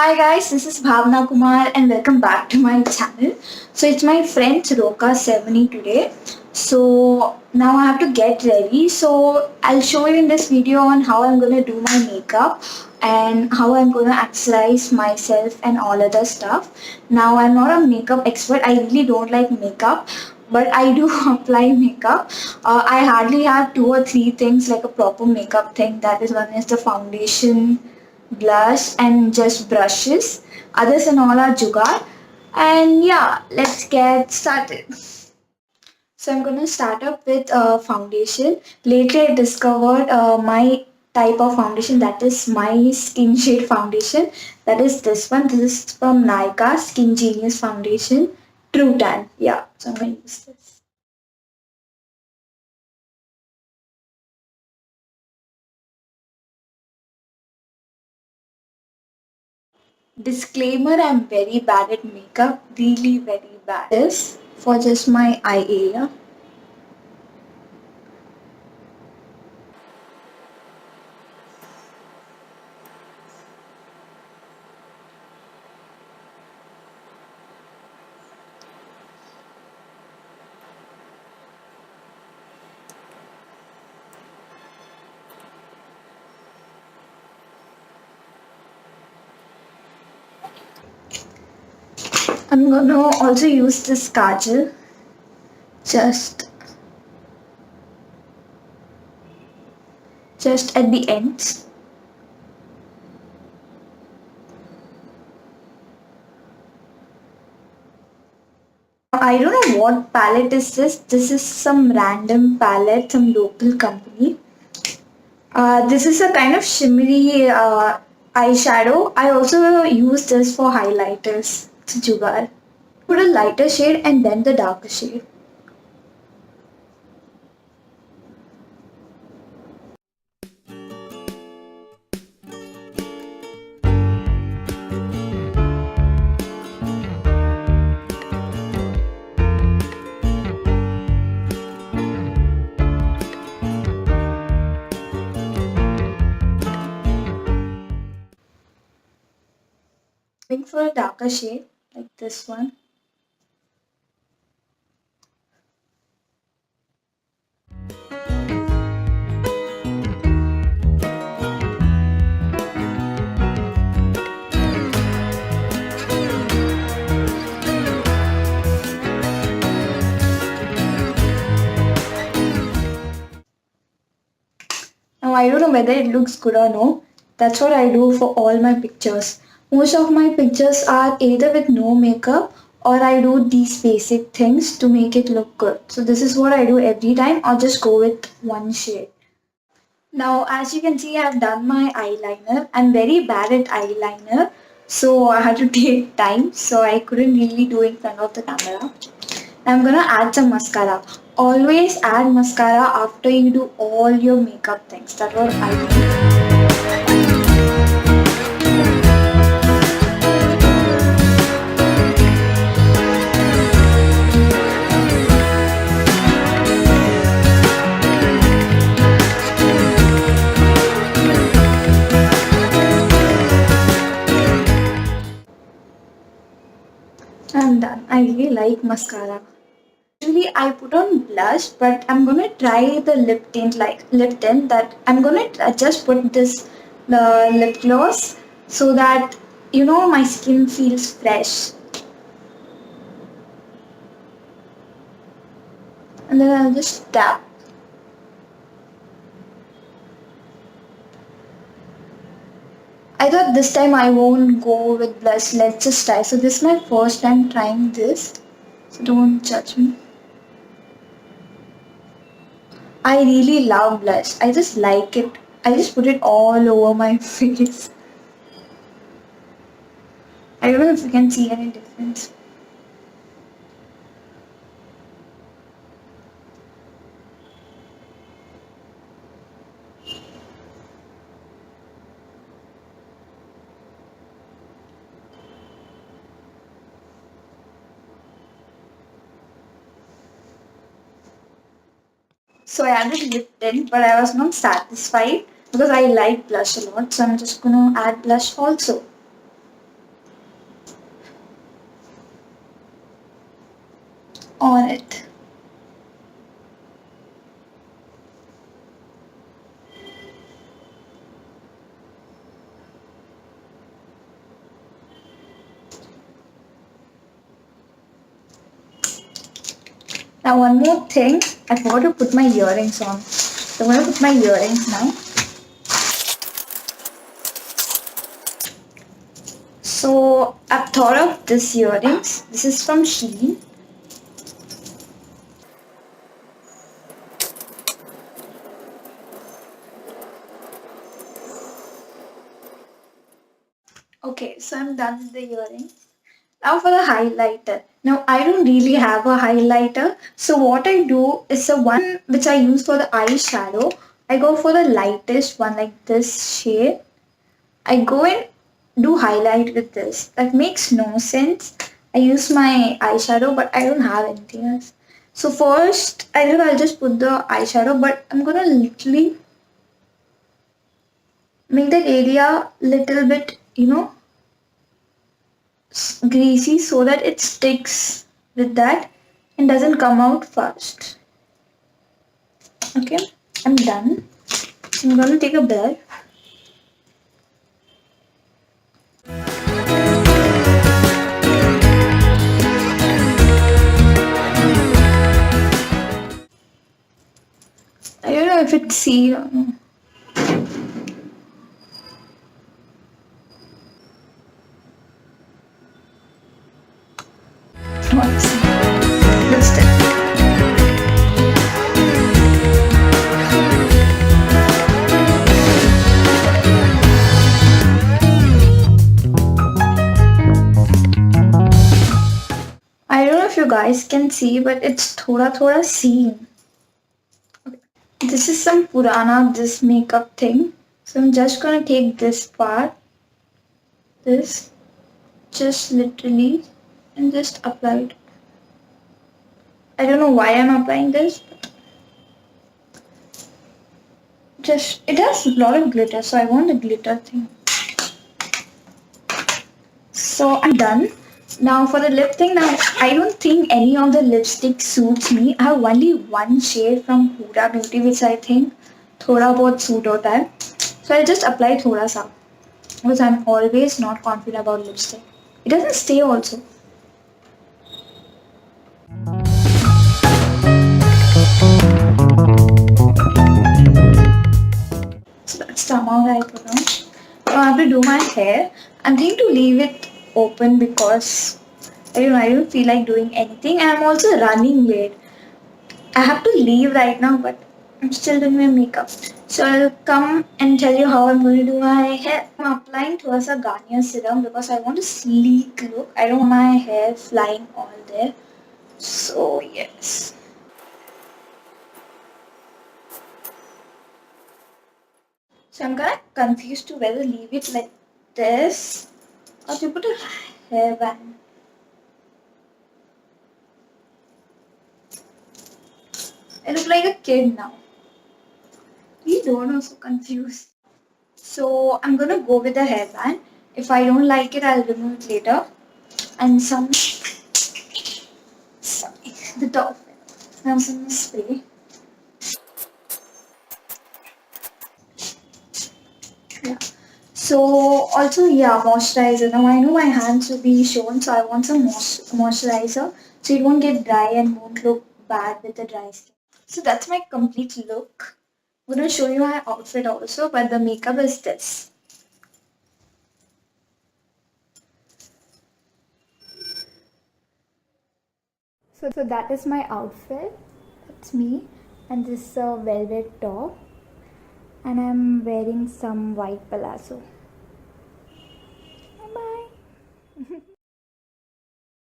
Hi guys, this is Bhavna Kumar and welcome back to my channel. So it's my friend Roka Ceremony today. So now I have to get ready. So I'll show you in this video on how I'm gonna do my makeup and how I'm gonna accessorize myself and all other stuff. Now I'm not a makeup expert. I really don't like makeup, but I do apply makeup. I hardly have two or three things like a proper makeup thing. That is, one is the foundation, blush and just brushes. Others and all are jugaad. And yeah, let's get started. So I'm gonna start up with foundation. Later I discovered my type of foundation, that is my skin shade foundation. That is this one. This is from Nykaa Skin Genius Foundation True Tan. Yeah, so I'm gonna use this. Disclaimer, I'm very bad at makeup, really very bad. This for just my eye area. I'm gonna also use this kajal just just at the ends. I don't know what palette is this. This is some random palette, some local company. This is a kind of shimmery eyeshadow. I also use this for highlighters. It's jugaad. Put a lighter shade and then the darker shade. Going for a darker shade like this one. Now I don't know whether it looks good or no. That's what I do for all my pictures. Most of my pictures are either with no makeup or I do these basic things to make it look good. So this is what I do every time, or just go with one shade. Now as you can see, I've done my eyeliner. I'm very bad at eyeliner, so I had to take time, so I couldn't really do in front of the camera. I'm gonna add some mascara. Always add mascara after you do all your makeup things. That's what I do. I'm done. I really like mascara. Usually I put on blush, but I'm gonna try the lip tint that I'm gonna just put this lip gloss so that my skin feels fresh. And then I'll just tap. I thought this time I won't go with blush. Let's just try. So this is my first time trying this. So don't judge me. I really love blush. I just like it. I just put it all over my face. I don't know if you can see any difference. So I added lip tint, but I was not satisfied because I like blush a lot. So I'm just gonna add blush also. on it. Now one more thing, I forgot to put my earrings on. So I'm going to put my earrings now. So I've thought of this earrings. This is from Shein. Okay, so I'm done with the earrings. Now for the highlighter. Now I don't really have a highlighter. So what I do is the one which I use for the eyeshadow. I go for the lightest one like this shade. I go and do highlight with this. That makes no sense. I use my eyeshadow but I don't have anything else. So first I think I'll just put the eyeshadow, but I'm gonna literally make that area little bit, greasy so that it sticks with that and doesn't come out fast. Okay, I'm done. I'm gonna take a brush. I don't know if it's see or no. What's lipstick? I don't know if you guys can see, but it's thoda seen. Okay. This is some Purana this makeup thing. So I'm just gonna take this part, this, just literally, and just apply it. I don't know why I'm applying this, but just it has a lot of glitter, so I want the glitter thing. So I'm done. Now for the lip thing, now I don't think any of the lipstick suits me. I have only one shade from Huda Beauty which I think thoda bahut suit hota hai. So I'll just apply thoda sa because I'm always not confident about lipstick. It doesn't stay also. So that's the amount I put on. Now I have to do my hair. I'm thinking to leave it open because I don't feel like doing anything, and I'm also running late. I have to leave right now, but I'm still doing my makeup. So I'll come and tell you how I'm going to do my hair. I'm applying towards a Garnier serum because I want a sleek look. I don't want my hair flying all there. So yes. So I'm kind of confused to whether leave it like this or to put a hairband. I look like a kid now. Please don't know, so confused. So I'm gonna go with the hairband. If I don't like it, I'll remove it later. And some the top. Now some spray. Yeah. So also moisturizer. Now I know my hands will be shown, so I want some moisturizer so it won't get dry and won't look bad with the dry skin. So that's my complete look. I'm gonna show you my outfit also, but the makeup is this. So that is my outfit. That's me, and this is a velvet top, and I'm wearing some white palazzo. Bye bye.